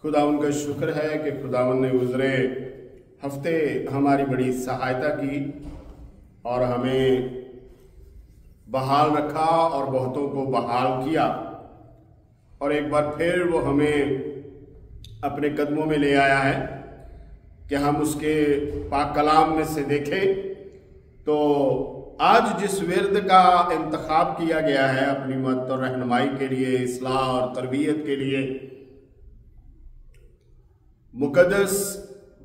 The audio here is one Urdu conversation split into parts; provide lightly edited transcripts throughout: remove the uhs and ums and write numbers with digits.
خداوند کا شکر ہے کہ خداوند نے گزرے ہفتے ہماری بڑی سہایتا کی اور ہمیں بحال رکھا اور بہتوں کو بحال کیا، اور ایک بار پھر وہ ہمیں اپنے قدموں میں لے آیا ہے کہ ہم اس کے پاک کلام میں سے دیکھیں۔ تو آج جس ورد کا انتخاب کیا گیا ہے اپنی مدد اور رہنمائی کے لیے، اصلاح اور تربیت کے لیے، مقدس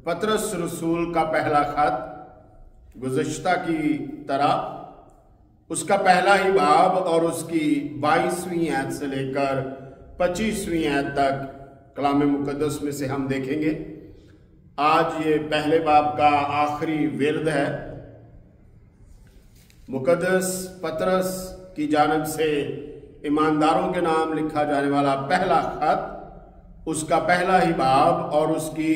پطرس رسول کا پہلا خط گزشتہ کی طرح اس کا پہلا ہی باب اور اس کی 22ویں آیت سے لے کر 25ویں آیت تک کلام مقدس میں سے ہم دیکھیں گے۔ آج یہ پہلے باب کا آخری ورد ہے۔ مقدس پطرس کی جانب سے ایمانداروں کے نام لکھا جانے والا پہلا خط، اس کا پہلا ہی باب اور اس کی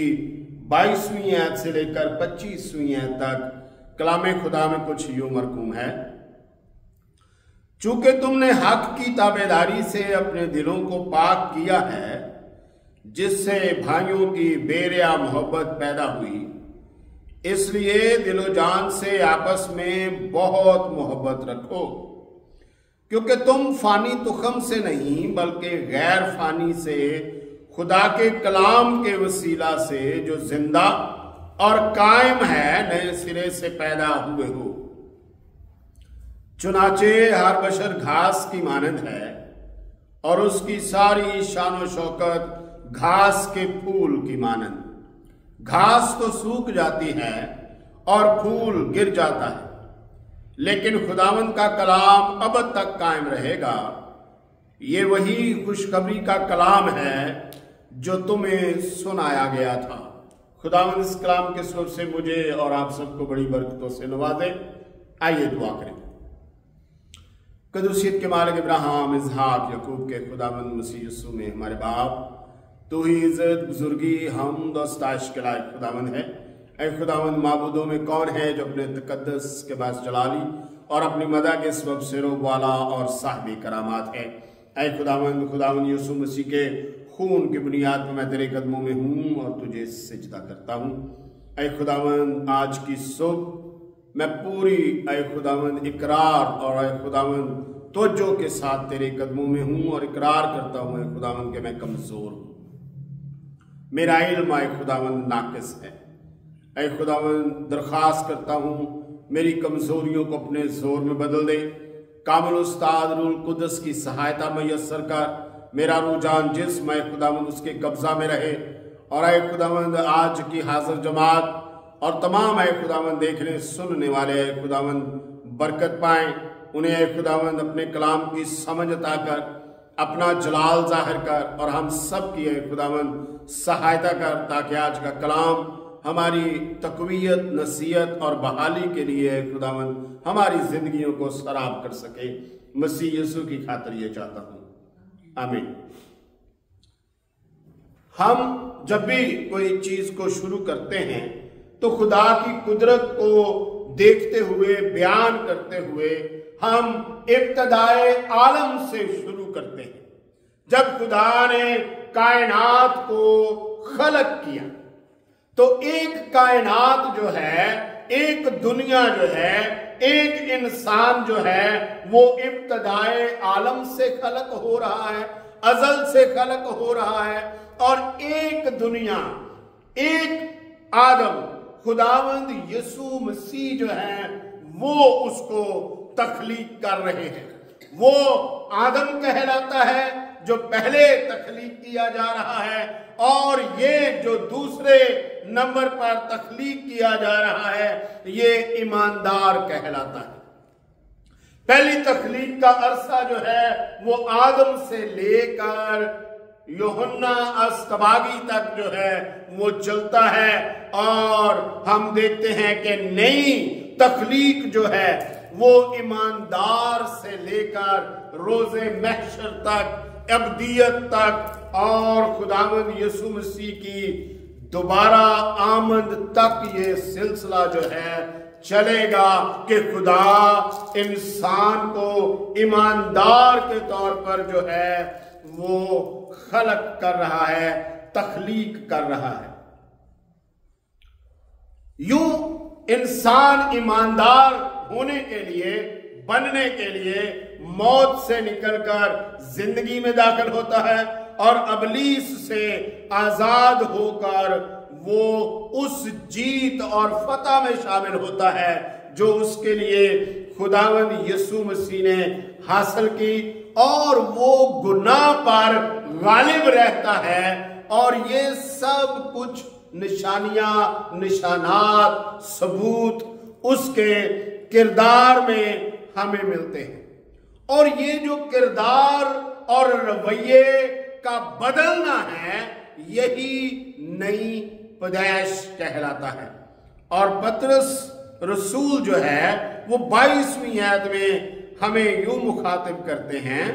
22ویں آیت سے لے کر 25ویں آیت تک کلام خدا میں کچھ یوں مرقوم ہے: چونکہ تم نے حق کی تابعداری سے اپنے دلوں کو پاک کیا ہے، جس سے بھائیوں کی بے ریا محبت پیدا ہوئی، اس لیے دل و جان سے آپس میں بہت محبت رکھو، کیونکہ تم فانی تخم سے نہیں بلکہ غیر فانی سے خدا کے کلام کے وسیلہ سے جو زندہ اور قائم ہے نئے سرے سے پیدا ہوئے ہو۔ چنانچہ ہر بشر گھاس کی مانند ہے، اور اس کی ساری شان و شوکت گھاس کے پھول کی مانند۔ گھاس تو سوکھ جاتی ہے اور پھول گر جاتا ہے، لیکن خداوند کا کلام ابد تک قائم رہے گا۔ یہ وہی خوشخبری کا کلام ہے جو تمہیں سنایا گیا تھا۔ خداوند اس کلام کے سبب سے مجھے اور آپ سب کو بڑی برکتوں سے نوازے۔ آئیے دعا کریں۔ قدوسیت کے مالک ابراہیم، اسحاق، یعقوب کے خداوند مسیح یسوع میں ہمارے باپ، تو ہی عزت، بزرگی، حمد و ستائش کے لائق خداوند ہے۔ اے خداوند، معبودوں میں کون ہے جو اپنے تقدس کے باعث جلالی اور اپنی مدح کے سبب سے روب والا اور صاحب کرامات ہے۔ اے خداوند یسوع مسیح کے خون کی بنیاد پر میں تیرے قدموں میں ہوں اور تجھے سجدہ کرتا ہوں۔ اے خداوند، آج کی صبح میں پوری اے خداوند اقرار اور اے خداوند توجہ کے ساتھ تیرے قدموں میں ہوں اور اقرار کرتا ہوں اے خداوند کہ میں کمزور ہوں، میرا علم اے خداوند ناقص ہے۔ اے خداوند، درخواست کرتا ہوں میری کمزوریوں کو اپنے زور میں بدل دے۔ کامل استاد روح القدس کی سہایتا میسر کر میرا روح جان جسم اے خداوند اس کے قبضہ میں رہے، اور اے خداوند آج کی حاضر جماعت اور تمام اے خداوند دیکھنے سننے والے اے خداوند برکت پائیں۔ انہیں اے خداوند اپنے کلام کی سمجھ عطا کر، اپنا جلال ظاہر کر، اور ہم سب کی اے خداوند سہایتا کر، تاکہ آج کا کلام ہماری تقویت، نصیحت اور بحالی کے لیے اے خداوند ہماری زندگیوں کو سراب کر سکے۔ مسیح یسوع کی خاطر یہ چاہتا ہوں، آمین۔ ہم جب بھی کوئی چیز کو شروع کرتے ہیں تو خدا کی قدرت کو دیکھتے ہوئے، بیان کرتے ہوئے ہم ابتدائے عالم سے شروع کرتے ہیں۔ جب خدا نے کائنات کو خلق کیا تو ایک کائنات جو ہے، ایک دنیا جو ہے، ایک انسان جو ہے، وہ ابتدائے عالم سے خلق ہو رہا ہے، ازل سے خلق ہو رہا ہے، اور ایک دنیا، ایک آدم، خداوند یسوع مسیح جو ہے وہ اس کو تخلیق کر رہے ہیں۔ وہ آدم کہلاتا ہے جو پہلے تخلیق کیا جا رہا ہے، اور یہ جو دوسرے نمبر پر تخلیق کیا جا رہا ہے یہ ایماندار کہلاتا ہے۔ پہلی تخلیق کا عرصہ جو ہے وہ آدم سے لے کر یوحنا استباغی تک جو ہے وہ چلتا ہے، اور ہم دیکھتے ہیں کہ نئی تخلیق جو ہے وہ ایماندار سے لے کر روز محشر تک، ابدیت تک، اور خداوند یسوع مسیح کی دوبارہ آمد تک یہ سلسلہ جو ہے چلے گا کہ خدا انسان کو ایماندار کے طور پر جو ہے وہ خلق کر رہا ہے، تخلیق کر رہا ہے۔ یوں انسان ایماندار ہونے کے لیے، بننے کے لیے موت سے نکل کر زندگی میں داخل ہوتا ہے، اور ابلیس سے آزاد ہو کر وہ اس جیت اور فتح میں شامل ہوتا ہے جو اس کے لیے خداوند یسوع مسیح نے حاصل کی، اور وہ گناہ پر غالب رہتا ہے۔ اور یہ سب کچھ نشانیاں، نشانات، ثبوت اس کے کردار میں ہمیں ملتے ہیں۔ اور یہ جو کردار اور رویے کا بدلنا ہے، یہی نئی پیدائش کہلاتا ہے۔ اور پطرس رسول جو ہے وہ 22ویں آیت میں ہمیں یوں مخاطب کرتے ہیں،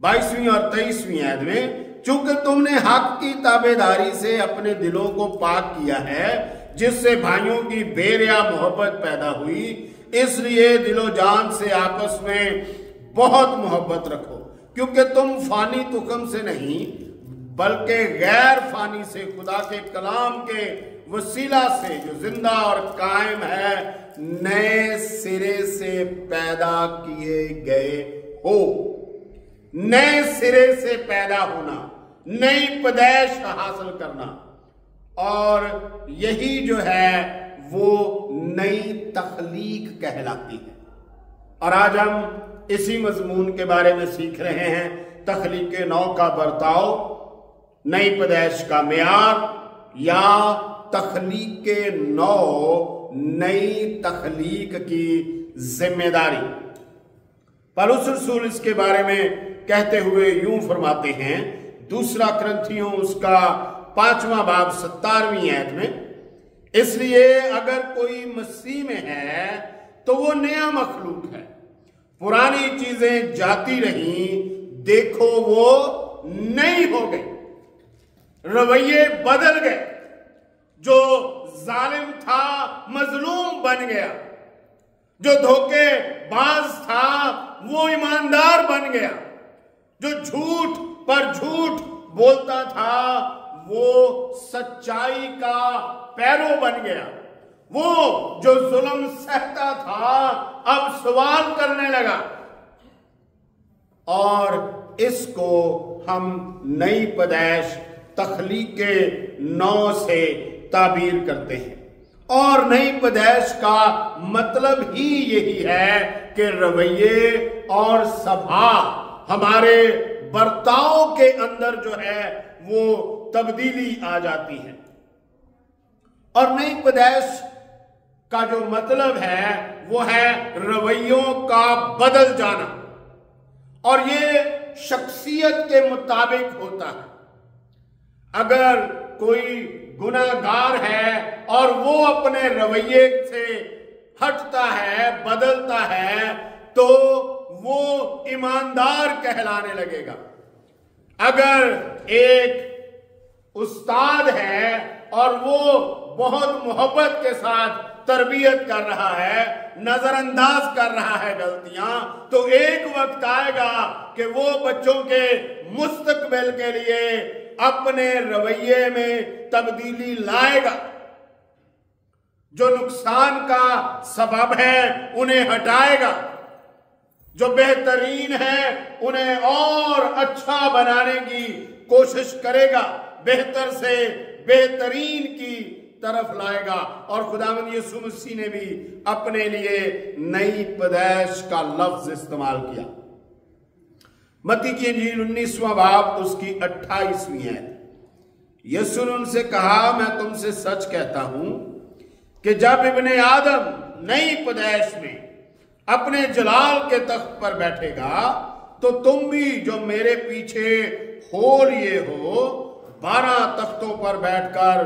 22ویں اور 23ویں آیت میں، چونکہ تم نے حق کی تابعداری سے اپنے دلوں کو پاک کیا ہے، جس سے بھائیوں کی بے ریا محبت پیدا ہوئی، اس لیے دل و جان سے آپس میں بہت محبت رکھو، کیونکہ تم فانی تخم سے نہیں بلکہ غیر فانی سے، خدا کے کلام کے وسیلہ سے جو زندہ اور قائم ہے، نئے سرے سے پیدا کیے گئے ہو۔ نئے سرے سے پیدا ہونا، نئی پیدائش حاصل کرنا، اور یہی جو ہے وہ نئی تخلیق کہلاتی ہے۔ اور آج ہم اسی مضمون کے بارے میں سیکھ رہے ہیں، تخلیق نو کا برتاؤ، نئی پیدائش کا معیار، یا تخلیق نو، نئی تخلیق کی ذمہ داری۔ پولس رسول اس کے بارے میں کہتے ہوئے یوں فرماتے ہیں، دوسرا کرنتھیوں اس کا 5واں باب 17ویں آیت میں، اس لیے اگر کوئی مسیح میں ہے تو وہ نیا مخلوق ہے، پرانی چیزیں جاتی رہیں، دیکھو وہ نئی ہو گئی، رویے بدل گئے، جو ظالم تھا مظلوم بن گیا، جو دھوکے باز تھا وہ ایماندار بن گیا، جو جھوٹ پر جھوٹ بولتا تھا وہ سچائی کا پیرو بن گیا، وہ جو ظلم سہتا تھا اب سوال کرنے لگا۔ اور اس کو ہم نئی پیدائش، تخلیق نو سے تعبیر کرتے ہیں۔ اور نئی پیدائش کا مطلب ہی یہی ہے کہ رویے اور سبھا، ہمارے برتاؤ کے اندر جو ہے وہ تبدیلی آ جاتی ہے۔ اور نئی پیدائش کا جو مطلب ہے وہ ہے رویوں کا بدل جانا، اور یہ شخصیت کے مطابق ہوتا ہے۔ اگر کوئی گناہگار ہے اور وہ اپنے رویے سے ہٹتا ہے، بدلتا ہے، تو وہ ایماندار کہلانے لگے گا۔ اگر ایک استاد ہے اور وہ بہت محبت کے ساتھ تربیت کر رہا ہے، نظر انداز کر رہا ہے غلطیاں، تو ایک وقت آئے گا کہ وہ بچوں کے مستقبل کے لیے اپنے رویے میں تبدیلی لائے گا، جو نقصان کا سبب ہے انہیں ہٹائے گا، جو بہترین ہے انہیں اور اچھا بنانے کی کوشش کرے گا، بہتر سے بہترین کی طرف لائے گا۔ اور خداوند یسوع مسیح نے بھی اپنے لیے نئی پیدائش کا لفظ استعمال کیا۔ متی کی انجیل 19واں باب اس کی 28ویں آیت، یسوع نے ان سے کہا، میں تم سے سچ کہتا ہوں کہ جب ابن آدم نئی پیدائش میں اپنے جلال کے تخت پر بیٹھے گا تو تم بھی جو میرے پیچھے ہو لیے ہو 12 تختوں پر بیٹھ کر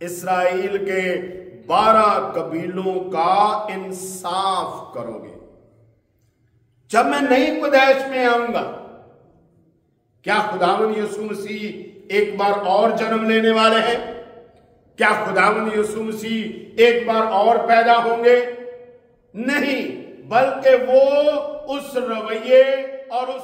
اسرائیل کے 12 قبیلوں کا انصاف کرو گے۔ جب میں نئی پیدائش میں آؤں گا، کیا خداوند یسوع مسیح ایک بار اور جنم لینے والے ہیں؟ کیا خداوند یسوع مسیح ایک بار اور پیدا ہوں گے؟ نہیں، بلکہ وہ اس رویے اور اس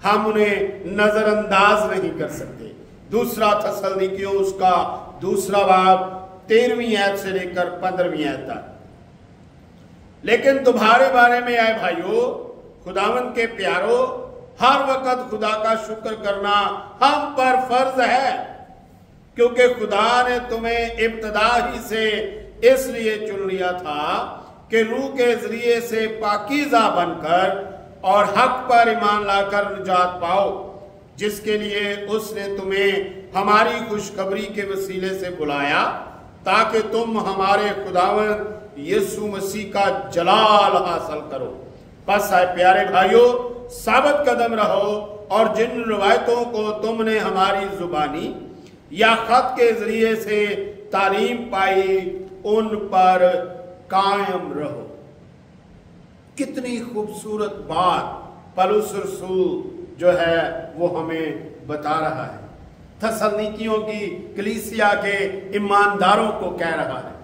ہم انہیں نظر انداز نہیں کر سکتے۔ دوسرا تسلنیکیوں اس کا دوسرا باب 13ویں آیت سے لے کر 15ویں آیت تک۔ لیکن تمہارے بارے میں اے بھائیو، خداوند کے پیارو، ہر وقت خدا کا شکر کرنا ہم پر فرض ہے، کیونکہ خدا نے تمہیں ابتدا ہی سے اس لیے چن لیا تھا کہ روح کے ذریعے سے پاکیزہ بن کر اور حق پر ایمان لا کر نجات پاؤ، جس کے لیے اس نے تمہیں ہماری خوشخبری کے وسیلے سے بلایا، تاکہ تم ہمارے خداوند یسوع مسیح کا جلال حاصل کرو۔ بس اے پیارے بھائیو، ثابت قدم رہو اور جن روایتوں کو تم نے ہماری زبانی یا خط کے ذریعے سے تعلیم پائی ان پر قائم رہو۔ کتنی خوبصورت بات پولس رسول جو ہے وہ ہمیں بتا رہا ہے، تسلنیکیوں کی کلیسیا کے ایمانداروں کو کہہ رہا ہے،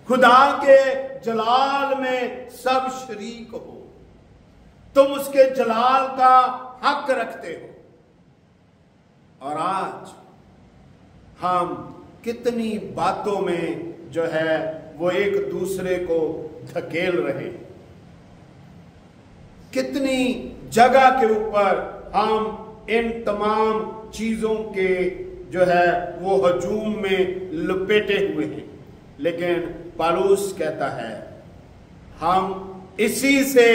خدا کے جلال میں سب شریک ہو، تم اس کے جلال کا حق رکھتے ہو۔ اور آج ہم کتنی باتوں میں جو ہے وہ ایک دوسرے کو دھکیل رہے ہیں، کتنی جگہ کے اوپر ہم ان تمام چیزوں کے جو ہے وہ ہجوم میں لپیٹے ہوئے ہیں، لیکن پالوس کہتا ہے ہم اسی سے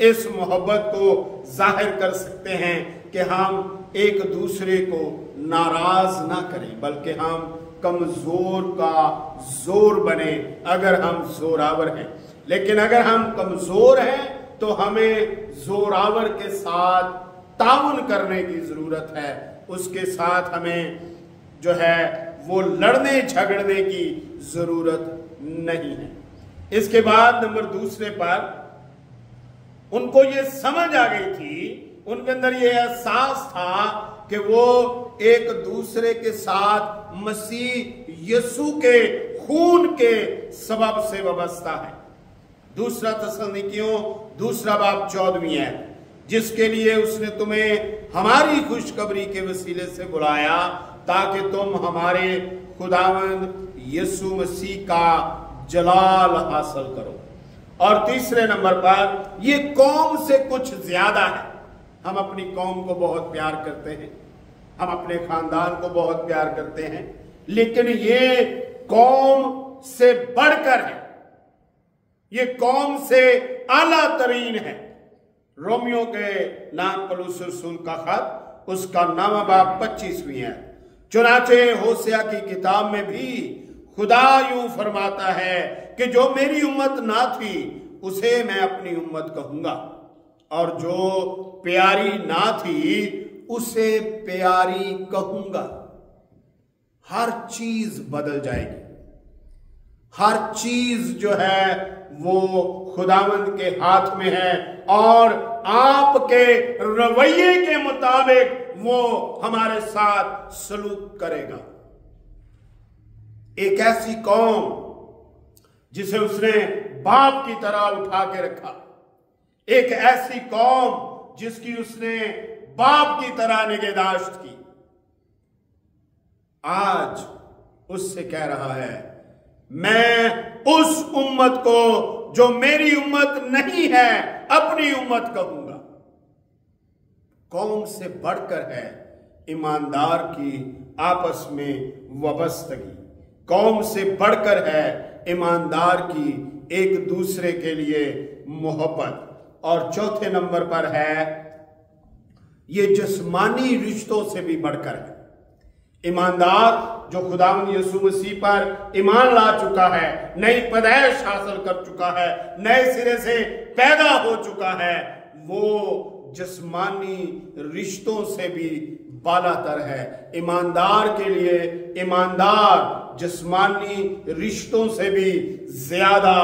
اس محبت کو ظاہر کر سکتے ہیں کہ ہم ایک دوسرے کو ناراض نہ کریں، بلکہ ہم کمزور کا زور بنے اگر ہم زوراور ہیں۔ لیکن اگر ہم کمزور ہیں تو ہمیں زوراور کے ساتھ تعاون کرنے کی ضرورت ہے، اس کے ساتھ ہمیں جو ہے وہ لڑنے جھگڑنے کی ضرورت نہیں ہے۔ اس کے بعد نمبر دوسرے پر ان کو یہ سمجھ آ گئی تھی، ان کے اندر یہ احساس تھا کہ وہ ایک دوسرے کے ساتھ مسیح یسوع کے خون کے سبب سے وابستہ ہے۔ دوسرا تسلنیکیوں دوسرا باب 14ویں ہے، جس کے لیے اس نے تمہیں ہماری خوشخبری کے وسیلے سے بلایا، تاکہ تم ہمارے خداوند یسوع مسیح کا جلال حاصل کرو۔ اور تیسرے نمبر پر یہ قوم سے کچھ زیادہ ہے۔ ہم اپنی قوم کو بہت پیار کرتے ہیں، ہم اپنے خاندان کو بہت پیار کرتے ہیں، لیکن یہ قوم سے بڑھ کر ہے، یہ قوم سے اعلیٰ ترین ہے۔ رومیو کے نام پولس رسول کا خط اس کا 9واں باب 25ویں ہے۔ چنانچہ ہوسیہ کی کتاب میں بھی خدا یوں فرماتا ہے کہ جو میری امت نہ تھی اسے میں اپنی امت کہوں گا، اور جو پیاری نہ تھی اسے پیاری کہوں گا۔ ہر چیز بدل جائے گی، ہر چیز جو ہے وہ خداوند کے ہاتھ میں ہے، اور آپ کے رویے کے مطابق وہ ہمارے ساتھ سلوک کرے گا۔ ایک ایسی قوم جسے اس نے باپ کی طرح اٹھا کے رکھا، ایک ایسی قوم جس کی اس نے باپ کی طرح نگہداشت کی، آج اس سے کہہ رہا ہے میں اس امت کو جو میری امت نہیں ہے اپنی امت کہوں گا۔ قوم سے بڑھ کر ہے ایماندار کی آپس میں وابستگی، قوم سے بڑھ کر ہے ایماندار کی ایک دوسرے کے لیے محبت۔ اور چوتھے نمبر پر ہے یہ جسمانی رشتوں سے بھی بڑھ کر ہے۔ ایماندار جو خداوند یسوع مسیح پر ایمان لا چکا ہے، نئی پیدائش حاصل کر چکا ہے، نئے سرے سے پیدا ہو چکا ہے، وہ جسمانی رشتوں سے بھی بالا تر ہے۔ ایماندار کے لیے ایماندار جسمانی رشتوں سے بھی زیادہ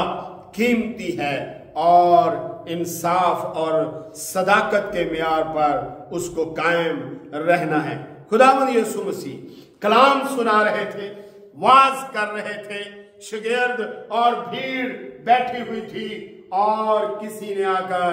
قیمتی ہے، اور انصاف اور صداقت کے معیار پر اس کو قائم رہنا ہے۔ خداوند یسوع مسیح کلام سنا رہے تھے، واعظ کر رہے تھے، شاگرد اور بھیڑ بیٹھی ہوئی تھی، اور کسی نے آ کر